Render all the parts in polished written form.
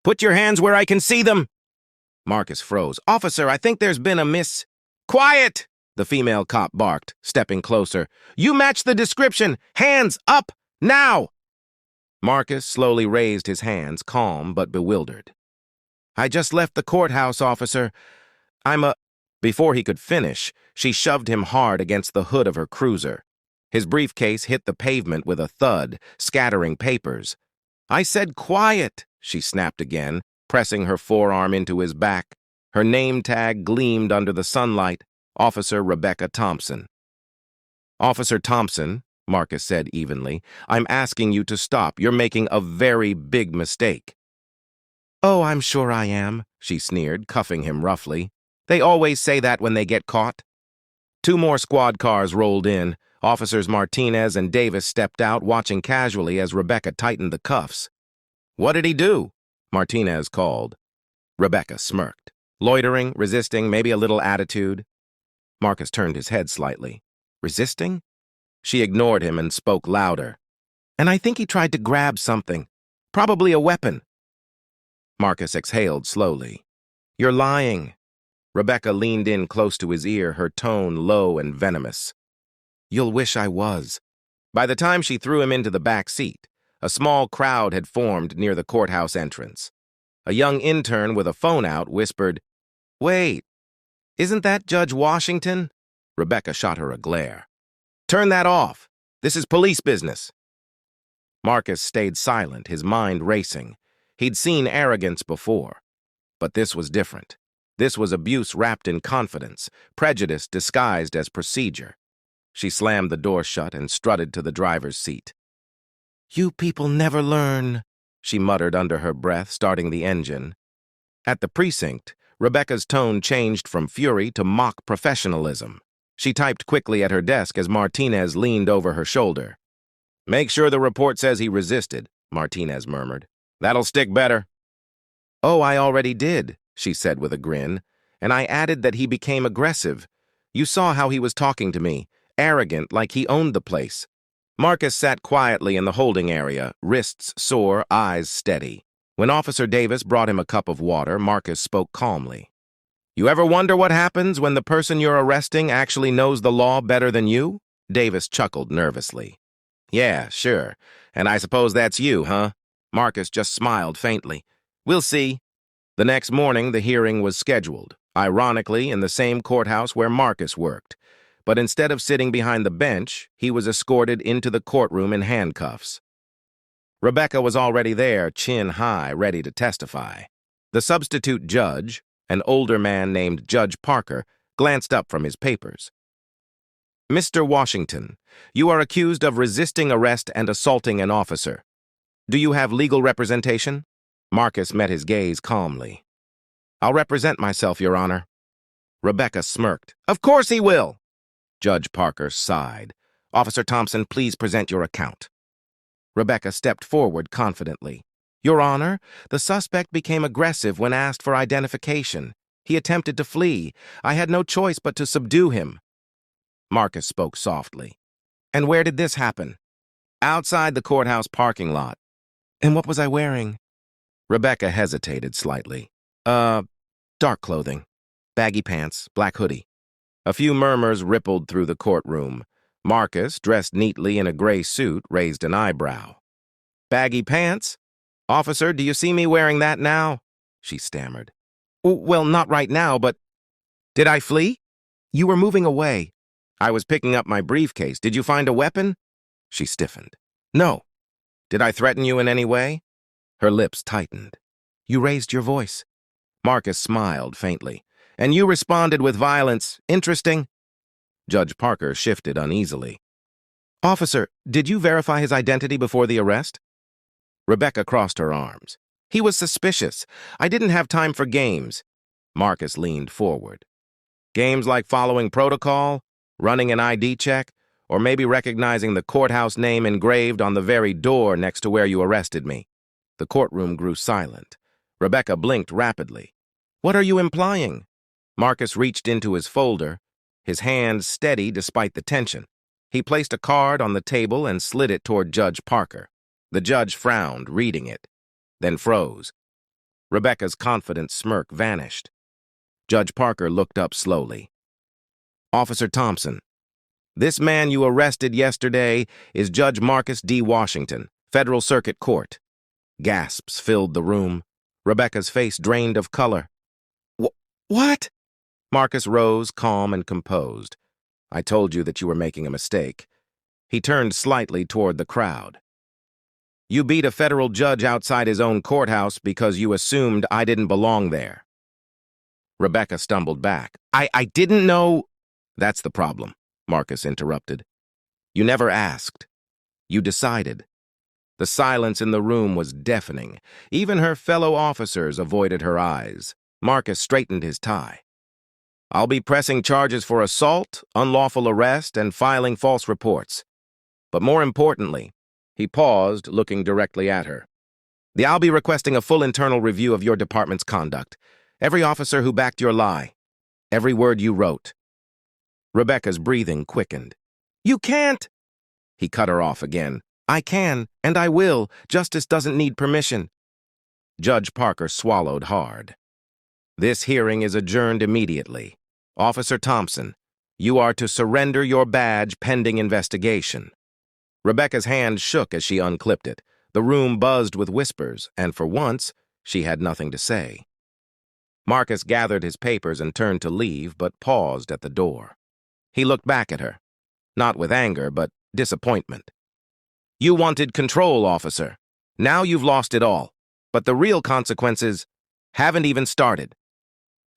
Put your hands where I can see them. Marcus froze. Officer, I think there's been a miss. Quiet! The female cop barked, stepping closer. You match the description. Hands up, now! Marcus slowly raised his hands, calm but bewildered. I just left the courthouse, officer. Before he could finish, she shoved him hard against the hood of her cruiser. His briefcase hit the pavement with a thud, scattering papers. I said quiet, she snapped again, pressing her forearm into his back. Her name tag gleamed under the sunlight. Officer Rebecca Thompson. Officer Thompson, Marcus said evenly, I'm asking you to stop. You're making a very big mistake. Oh, I'm sure I am, she sneered, cuffing him roughly. They always say that when they get caught. 2 more squad cars rolled in. Officers Martinez and Davis stepped out, watching casually as Rebecca tightened the cuffs. What did he do? Martinez called. Rebecca smirked. Loitering, resisting, maybe a little attitude. Marcus turned his head slightly. Resisting? She ignored him and spoke louder. And I think he tried to grab something. Probably a weapon. Marcus exhaled slowly. You're lying. Rebecca leaned in close to his ear, her tone low and venomous. You'll wish I was. By the time she threw him into the back seat, a small crowd had formed near the courthouse entrance. A young intern with a phone out whispered, Wait, isn't that Judge Washington? Rebecca shot her a glare. Turn that off. This is police business. Marcus stayed silent, his mind racing. He'd seen arrogance before. But this was different. This was abuse wrapped in confidence, prejudice disguised as procedure. She slammed the door shut and strutted to the driver's seat. You people never learn, she muttered under her breath, starting the engine. At the precinct, Rebecca's tone changed from fury to mock professionalism. She typed quickly at her desk as Martinez leaned over her shoulder. Make sure the report says he resisted, Martinez murmured. That'll stick better. Oh, I already did, she said with a grin, and I added that he became aggressive. You saw how he was talking to me, arrogant, like he owned the place. Marcus sat quietly in the holding area, wrists sore, eyes steady. When Officer Davis brought him a cup of water, Marcus spoke calmly. You ever wonder what happens when the person you're arresting actually knows the law better than you? Davis chuckled nervously. Yeah, sure. And I suppose that's you, huh? Marcus just smiled faintly. We'll see. The next morning, the hearing was scheduled, ironically in the same courthouse where Marcus worked. But instead of sitting behind the bench, he was escorted into the courtroom in handcuffs. Rebecca was already there, chin high, ready to testify. The substitute judge, an older man named Judge Parker, glanced up from his papers. Mr. Washington, you are accused of resisting arrest and assaulting an officer. Do you have legal representation? Marcus met his gaze calmly. I'll represent myself, Your Honor. Rebecca smirked. Of course he will. Judge Parker sighed. Officer Thompson, please present your account. Rebecca stepped forward confidently. Your Honor, the suspect became aggressive when asked for identification. He attempted to flee. I had no choice but to subdue him. Marcus spoke softly. And where did this happen? Outside the courthouse parking lot. And what was I wearing? Rebecca hesitated slightly. Dark clothing. Baggy pants, black hoodie. A few murmurs rippled through the courtroom. Marcus, dressed neatly in a gray suit, raised an eyebrow. Baggy pants? Officer, do you see me wearing that now? She stammered. Well, not right now, but... Did I flee? You were moving away. I was picking up my briefcase. Did you find a weapon? She stiffened. No. Did I threaten you in any way? Her lips tightened. You raised your voice. Marcus smiled faintly. And you responded with violence. Interesting. Judge Parker shifted uneasily. Officer, did you verify his identity before the arrest? Rebecca crossed her arms. He was suspicious. I didn't have time for games. Marcus leaned forward. Games like following protocol, running an ID check, or maybe recognizing the courthouse name engraved on the very door next to where you arrested me. The courtroom grew silent. Rebecca blinked rapidly. What are you implying? Marcus reached into his folder, his hand steady despite the tension. He placed a card on the table and slid it toward Judge Parker. The judge frowned, reading it, then froze. Rebecca's confident smirk vanished. Judge Parker looked up slowly. Officer Thompson, this man you arrested yesterday is Judge Marcus D. Washington, Federal Circuit Court. Gasps filled the room. Rebecca's face drained of color. What? Marcus rose, calm and composed. I told you that you were making a mistake. He turned slightly toward the crowd. You beat a federal judge outside his own courthouse because you assumed I didn't belong there. Rebecca stumbled back. I didn't know. That's the problem, Marcus interrupted. You never asked. You decided. The silence in the room was deafening. Even her fellow officers avoided her eyes. Marcus straightened his tie. I'll be pressing charges for assault, unlawful arrest, and filing false reports. But more importantly, he paused, looking directly at her. I'll be requesting a full internal review of your department's conduct. Every officer who backed your lie. Every word you wrote. Rebecca's breathing quickened. You can't! He cut her off again. I can, and I will. Justice doesn't need permission. Judge Parker swallowed hard. This hearing is adjourned immediately. Officer Thompson, you are to surrender your badge pending investigation. Rebecca's hand shook as she unclipped it. The room buzzed with whispers, and for once, she had nothing to say. Marcus gathered his papers and turned to leave, but paused at the door. He looked back at her, not with anger, but disappointment. You wanted control, officer. Now you've lost it all. But the real consequences haven't even started.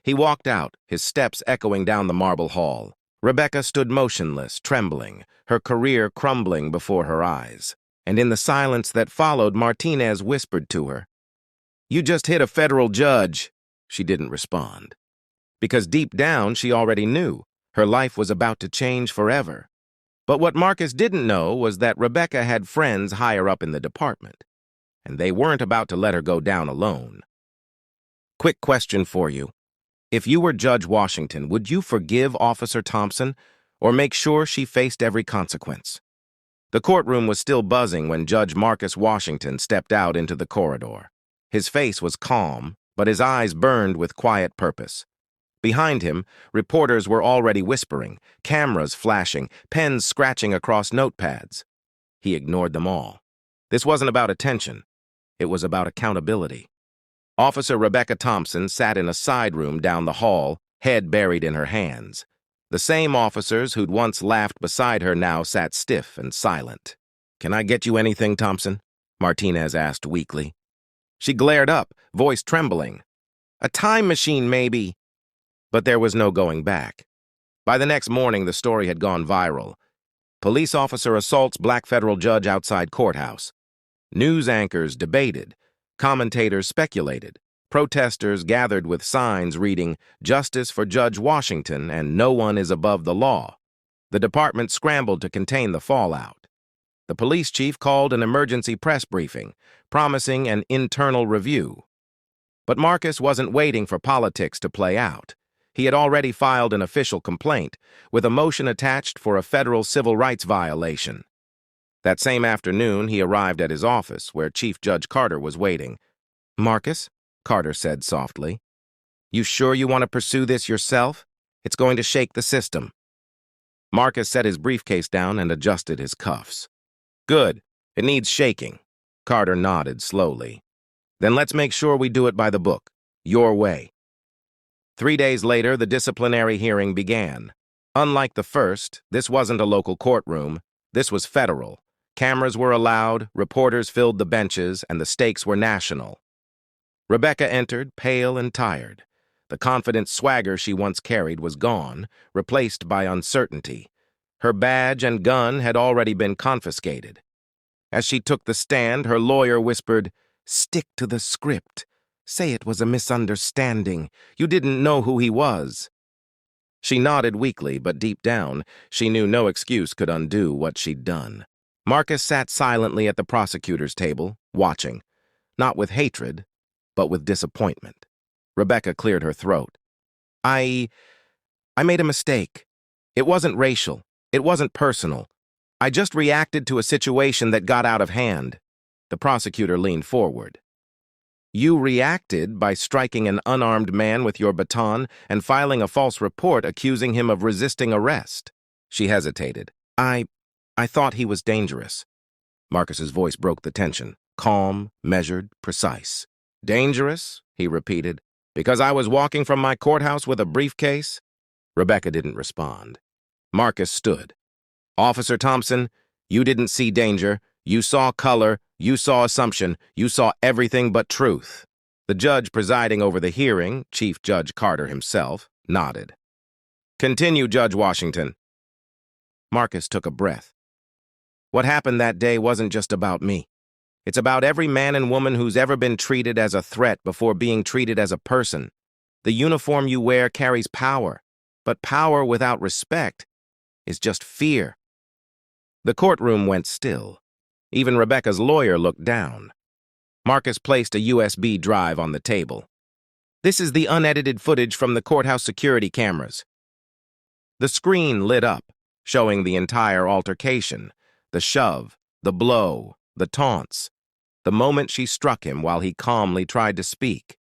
He walked out, his steps echoing down the marble hall. Rebecca stood motionless, trembling, her career crumbling before her eyes. And in the silence that followed, Martinez whispered to her, You just hit a federal judge. She didn't respond. Because deep down, she already knew her life was about to change forever. But what Marcus didn't know was that Rebecca had friends higher up in the department, and they weren't about to let her go down alone. Quick question for you. If you were Judge Washington, would you forgive Officer Thompson or make sure she faced every consequence? The courtroom was still buzzing when Judge Marcus Washington stepped out into the corridor. His face was calm, but his eyes burned with quiet purpose. Behind him, reporters were already whispering, cameras flashing, pens scratching across notepads. He ignored them all. This wasn't about attention. It was about accountability. Officer Rebecca Thompson sat in a side room down the hall, head buried in her hands. The same officers who'd once laughed beside her now sat stiff and silent. Can I get you anything, Thompson? Martinez asked weakly. She glared up, voice trembling. A time machine, maybe. But there was no going back. By the next morning, the story had gone viral. Police officer assaults black federal judge outside courthouse. News anchors debated. Commentators speculated. Protesters gathered with signs reading, Justice for Judge Washington and no one is above the law. The department scrambled to contain the fallout. The police chief called an emergency press briefing, promising an internal review. But Marcus wasn't waiting for politics to play out. He had already filed an official complaint, with a motion attached for a federal civil rights violation. That same afternoon, he arrived at his office, where Chief Judge Carter was waiting. Marcus, Carter said softly, you sure you want to pursue this yourself? It's going to shake the system. Marcus set his briefcase down and adjusted his cuffs. Good. It needs shaking. Carter nodded slowly. Then let's make sure we do it by the book. Your way. 3 days later, the disciplinary hearing began. Unlike the first, this wasn't a local courtroom. This was federal. Cameras were allowed, reporters filled the benches, and the stakes were national. Rebecca entered, pale and tired. The confident swagger she once carried was gone, replaced by uncertainty. Her badge and gun had already been confiscated. As she took the stand, her lawyer whispered, Stick to the script. Say it was a misunderstanding. You didn't know who he was. She nodded weakly, but deep down, she knew no excuse could undo what she'd done. Marcus sat silently at the prosecutor's table, watching, not with hatred, but with disappointment. Rebecca cleared her throat. I made a mistake. It wasn't racial. It wasn't personal. I just reacted to a situation that got out of hand. The prosecutor leaned forward. You reacted by striking an unarmed man with your baton and filing a false report accusing him of resisting arrest. She hesitated. I thought he was dangerous. Marcus's voice broke the tension. Calm, measured, precise. Dangerous? He repeated. Because I was walking from my courthouse with a briefcase? Rebecca didn't respond. Marcus stood. Officer Thompson, you didn't see danger. You saw color. You saw assumption. You saw everything but truth. The judge presiding over the hearing, Chief Judge Carter himself, nodded. Continue, Judge Washington. Marcus took a breath. What happened that day wasn't just about me. It's about every man and woman who's ever been treated as a threat before being treated as a person. The uniform you wear carries power, but power without respect is just fear. The courtroom went still. Even Rebecca's lawyer looked down. Marcus placed a USB drive on the table. This is the unedited footage from the courthouse security cameras. The screen lit up, showing the entire altercation. The shove, the blow, the taunts, the moment she struck him while he calmly tried to speak.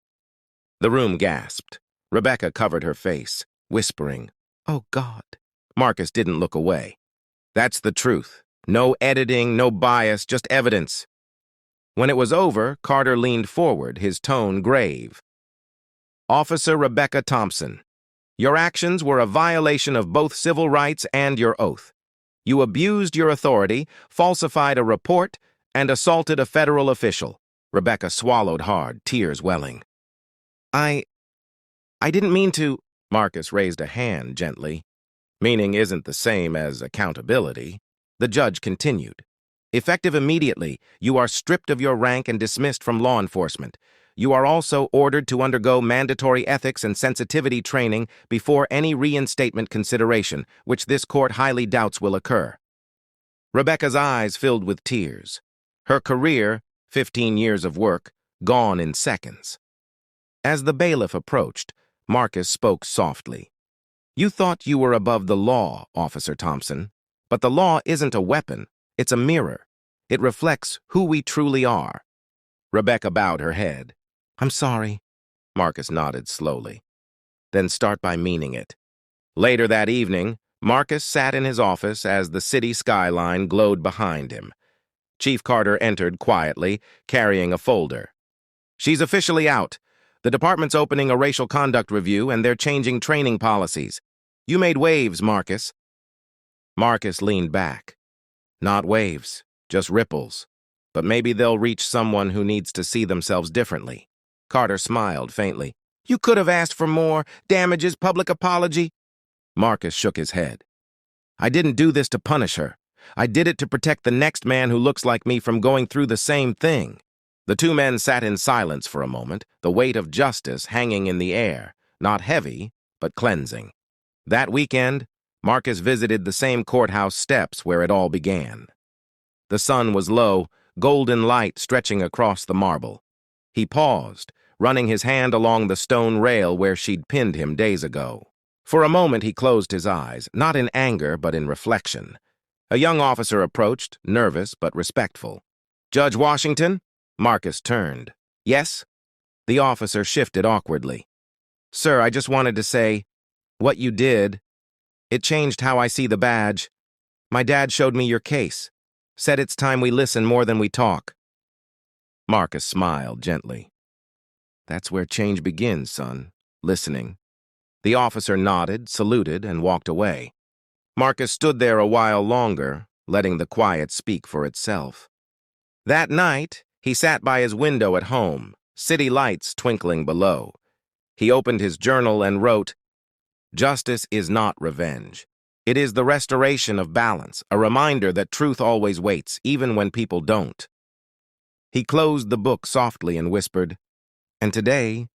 The room gasped. Rebecca covered her face, whispering, "Oh, God." Marcus didn't look away. That's the truth. No editing, no bias, just evidence. When it was over, Carter leaned forward, his tone grave. Officer Rebecca Thompson, your actions were a violation of both civil rights and your oath. You abused your authority, falsified a report, and assaulted a federal official. Rebecca swallowed hard, tears welling. I didn't mean to. Marcus raised a hand gently. Meaning isn't the same as accountability. The judge continued. Effective immediately, you are stripped of your rank and dismissed from law enforcement. You are also ordered to undergo mandatory ethics and sensitivity training before any reinstatement consideration, which this court highly doubts will occur. Rebecca's eyes filled with tears. Her career, 15 years of work, gone in seconds. As the bailiff approached, Marcus spoke softly. You thought you were above the law, Officer Thompson. But the law isn't a weapon, it's a mirror. It reflects who we truly are. Rebecca bowed her head. I'm sorry. Marcus nodded slowly. Then start by meaning it. Later that evening, Marcus sat in his office as the city skyline glowed behind him. Chief Carter entered quietly, carrying a folder. She's officially out. The department's opening a racial conduct review and they're changing training policies. You made waves, Marcus. Marcus leaned back. Not waves, just ripples. But maybe they'll reach someone who needs to see themselves differently. Carter smiled faintly. You could have asked for more, damages, public apology. Marcus shook his head. I didn't do this to punish her. I did it to protect the next man who looks like me from going through the same thing. The two men sat in silence for a moment, the weight of justice hanging in the air, not heavy, but cleansing. That weekend, Marcus visited the same courthouse steps where it all began. The sun was low, golden light stretching across the marble. He paused, running his hand along the stone rail where she'd pinned him days ago. For a moment he closed his eyes, not in anger but in reflection. A young officer approached, nervous but respectful. Judge Washington? Marcus turned. Yes? The officer shifted awkwardly. Sir, I just wanted to say, what you did, it changed how I see the badge. My dad showed me your case. Said it's time we listen more than we talk. Marcus smiled gently. That's where change begins, son. Listening. The officer nodded, saluted, and walked away. Marcus stood there a while longer, letting the quiet speak for itself. That night, he sat by his window at home, city lights twinkling below. He opened his journal and wrote, Justice is not revenge. It is the restoration of balance, a reminder that truth always waits, even when people don't. He closed the book softly and whispered, and today,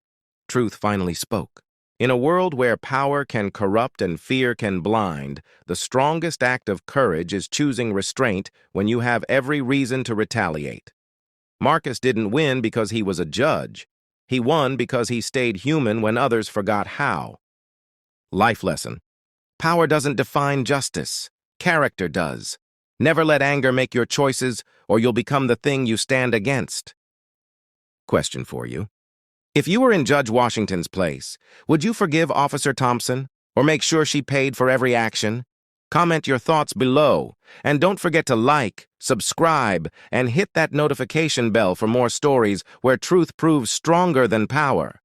truth finally spoke. In a world where power can corrupt and fear can blind, the strongest act of courage is choosing restraint when you have every reason to retaliate. Marcus didn't win because he was a judge. He won because he stayed human when others forgot how. Life lesson. Power doesn't define justice. Character does. Never let anger make your choices, or you'll become the thing you stand against. Question for you. If you were in Judge Washington's place, would you forgive Officer Thompson or make sure she paid for every action? Comment your thoughts below, and don't forget to like, subscribe, and hit that notification bell for more stories where truth proves stronger than power.